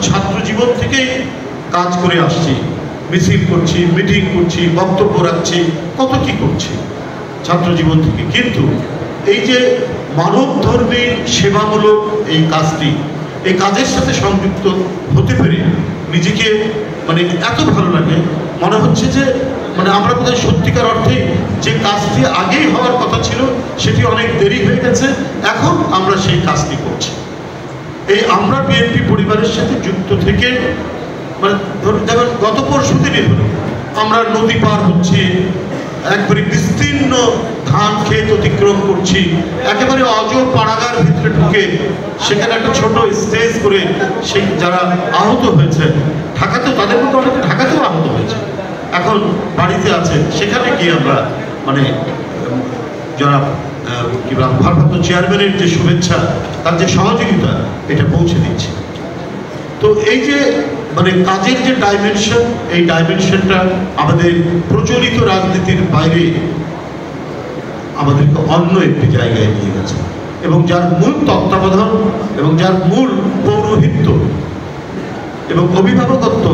ছাত্র জীবন থেকেই কাজ করে আসছি, মিছিল করছি, মিটিং করছি, বক্তব্য রাখছি, কত কি করছি ছাত্র জীবন থেকে। কিন্তু এই যে মানবধর্মী সেবামূলক এই কাজটি, এই কাজের সাথে সংযুক্ত হতে পেরে নিজেকে মানে এত ভালো লাগে, মনে হচ্ছে যে মানে আমরা বোধহয় সত্যিকার অর্থে যে কাজটি আগেই হওয়ার কথা ছিল সেটি অনেক দেরি হয়ে গেছে, এখন আমরা সেই কাজটি করছি। এই আমরা বিএনপি পরিবারের সাথে যুক্ত থেকে মানে ধরুন যেমন গত পরশু দিনই ধরুন আমরা নদী পার হচ্ছি, একবারে বিস্তীর্ণ ধান ক্ষেত অতিক্রম করছি, একেবারে অজ পাড়াগার ভিতরে ঢুকে সেখানে একটা ছোট স্টেজ করে সেই যারা আহত হয়েছে ঢাকাতেও, তাদের মধ্যে অনেকে ঢাকাতেও আহত হয়েছে, এখন বাড়িতে আছে, সেখানে গিয়ে আমরা মানে যারা কি ভারপ্রাপ্ত চেয়ারম্যানের যে শুভেচ্ছা, তার যে সহযোগিতা, এটা পৌঁছে দিচ্ছি। তো এই যে মানে কাজের যে ডাইমেনশন, এই ডাইমেনশনটা আমাদের প্রচলিত রাজনীতির বাইরে আমাদেরকে অন্য একটি জায়গায় নিয়ে গেছে, এবং যার মূল তত্ত্বাবধান এবং যার মূল পৌরোহিত্য এবং অভিভাবকত্ব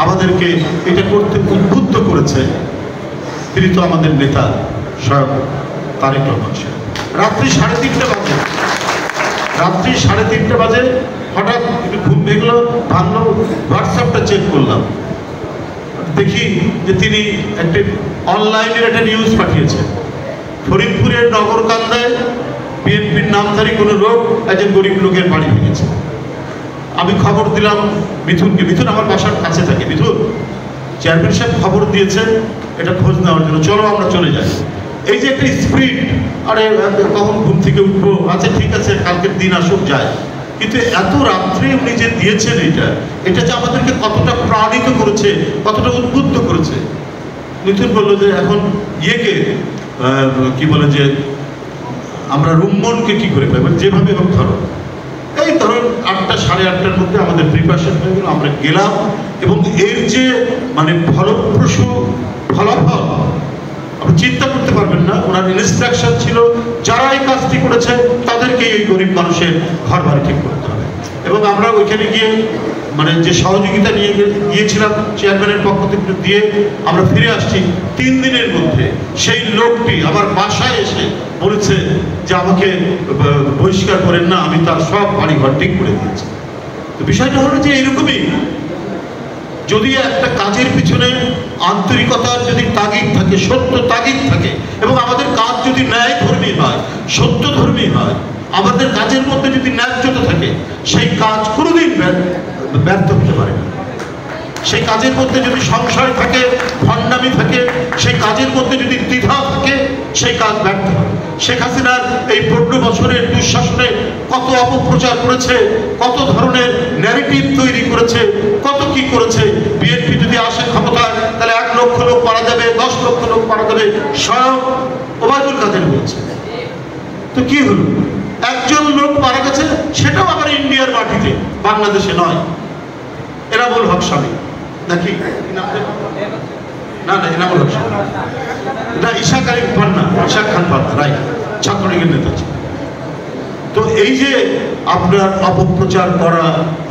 আমাদেরকে এটা করতে উদ্বুদ্ধ করেছে তিনি তো আমাদের নেতা স্বয়ং তারেক রহমান সাহেব। রাত্রি 3:30 বাজে হঠাৎ একটু ঘুম ভেঙলো, ভাঙলো, হোয়াটসঅ্যাপটা চেক করলাম, দেখি যে তিনি একটি অনলাইনের একটা নিউজ পাঠিয়েছেন, ফরিদপুরের নগরকান্দায় বিএনপির নামধারী কোনো লোক একজন গরিব লোকের বাড়ি ভেঙেছে। আমি খবর দিলাম মিথুনকে, মিথুন আমার বাসার কাছে থাকে, মিথুন চেয়ারম্যান সাহেব খবর দিয়েছেন এটা খোঁজ নেওয়ার জন্য, চলো আমরা চলে যাই। এই যে একটা স্পিরিট, আরে কখন ঘুম থেকে উঠবো, আচ্ছা ঠিক আছে কালকের দিন আসুক যায়, কিন্তু এত রাত্রে উনি যে দিয়েছেন এটা যে আমাদেরকে কতটা প্রাণিত করেছে, কতটা উদ্বুদ্ধ করেছে। মিথুন বললো যে এখন ইয়েকে কি বলে যে আমরা রুম্মনকে কি করে পাই, যেভাবে এবং ধরো এই ধরুন 8টা 8:30টার মধ্যে আমাদের প্রিপারেশন হয়ে গেল, আমরা গেলাম, এবং এর যে মানে ফলপ্রসূ ফলাফল আপনি চিন্তা করতে পারবেন না। ওনার ইনস্ট্রাকশন ছিল যারা এই কাজটি করেছে তাদেরকে এই গরিব মানুষের ঘর বাড়ি ঠিক করতে হবে, এবং আমরা ওইখানে গিয়ে মানে যে সহযোগিতা নিয়ে গিয়েছিলাম চেয়ারম্যানের পক্ষ থেকে দিয়ে আমরা ফিরে আসছি 3 দিনের মধ্যে। সেই লোকটি আমার বাসায় এসে বলেছে যে আমাকে বহিষ্কার করেন না, আমি তার সব বাড়ি ঘর ঠিক করে দিয়েছি। তো বিষয়টা হলো যে এরকমই, যদি একটা কাজের পিছনে আন্তরিকতার যদি তাগিদ থাকে, সত্য তাগিদ থাকে, এবং আমাদের কাজ যদি ন্যায় ধর্মী হয়, সত্য ধর্মী হয়, আমাদের কাজের মধ্যে যদি ন্যায্যতা থাকে, সেই কাজ কোনোদিন ব্যর্থ হতে পারে না। সেই কাজের মধ্যে যদি সংশয় থাকে, ভণ্ডামি থাকে, সেই কাজের মধ্যে যদি দ্বিধা থাকে, সেই কাজ ব্যর্থ হয়। শেখ হাসিনার এই 15 বছরের দুঃশাসনে কত অপপ্রচার করেছে, কত ধরনের ন্যারেটিভ তৈরি করেছে, কত কি করেছে। বিএনপি যদি আসে ক্ষমতায় তাহলে 1 লক্ষ লোক মারা যাবে, 10 লক্ষ লোক মারা যাবে, স্বয়ং ওবায়দুল কাদের বলছে। তো কি হলো, একজন লোক মারা গেছে, সেটাও আবার ইন্ডিয়ার মাটিতে, বাংলাদেশে নয়। এনামুল হক স্বামী নাকি না না এনামুল হক স্বামী না, ইশাক আলিম পান্না, ইশাক খান পান্না, রাইট, ছাত্রলীগের নেতা ছিল। তো এই যে আপনার অপপ্রচার করা,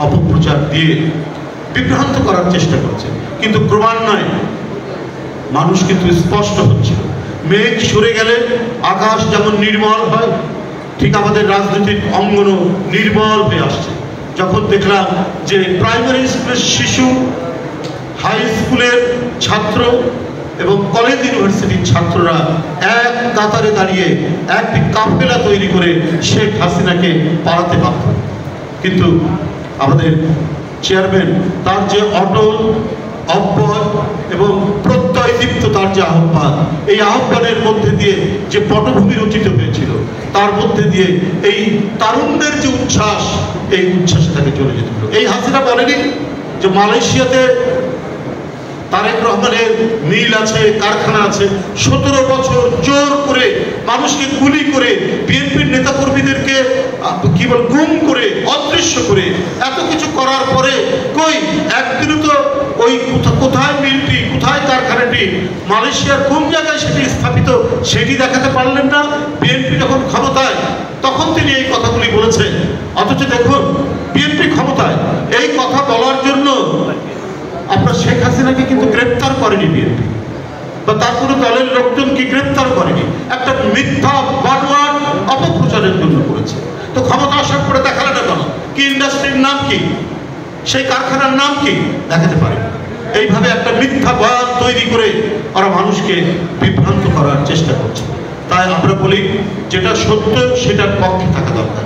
অপপ্রচার দিয়ে বিভ্রান্ত করার চেষ্টা করছে, কিন্তু ক্রমান্বয়ে মানুষ কিন্তু স্পষ্ট হচ্ছে। মেঘ সরে গেলে আকাশ যেমন নির্মল হয়, ঠিক আমাদের রাজনৈতিক অঙ্গনও নির্মল হয়ে আসছে। যখন দেখলাম যে প্রাইমারি স্কুলের শিশু, হাই স্কুলের ছাত্র এবং কলেজ ইউনিভার্সিটির ছাত্ররা এক কাতারে দাঁড়িয়ে একটি কাফেলা তৈরি করে শেখ হাসিনাকে পালাতে বাধ্য, কিন্তু আমাদের চেয়ারম্যান তার যে অটল, অব্যয় এবং প্রত্যয়দীপ্ত তার যে আহ্বান, এই আহ্বানের মধ্যে দিয়ে যে পটভূমি রচিত হয়েছিল, তার মধ্যে দিয়ে এই তারুণ্যের যে উচ্ছ্বাস, এই উচ্ছ্বাসে তাকে চলে যেতে হলো। এই হাসিনা বলেনি যে মালয়েশিয়াতে তারেক রহমানের মিল আছে, কারখানা আছে, 17 বছর জোর করে মানুষকে গুলি করে, বিএনপির নেতাকর্মীদেরকে কি বল গুম করে, অদৃশ্য করে, এত কিছু করার পরে কই একদিনও তো ওই কোথায় মিলটি, কোথায় কারখানাটি, মালয়েশিয়ার কোন জায়গায় সেটি স্থাপিত, সেটি দেখাতে পারলেন না। বিএনপি যখন ক্ষমতায় তখন তিনি এই কথাগুলি বলেছেন, অথচ দেখুন বিএনপি ক্ষমতায় এই কথা বলার হাসিনাকে কিন্তু গ্রেপ্তার করেনি বিএনপি, বা তার কোনো দলের লোকজনকে গ্রেপ্তার করেনি, একটা মিথ্যা বানোয়াট অপপ্রচারের জন্য করেছে। তো ক্ষমতা আসার পরে দেখালে না কেন? কি ইন্ডাস্ট্রির নাম কি, সেই কারখানার নাম কি দেখাতে পারে। এইভাবে একটা মিথ্যা বয়ান তৈরি করে ওরা মানুষকে বিভ্রান্ত করার চেষ্টা করছে। তাই আমরা বলি যেটা সত্য সেটার পক্ষে থাকা দরকার।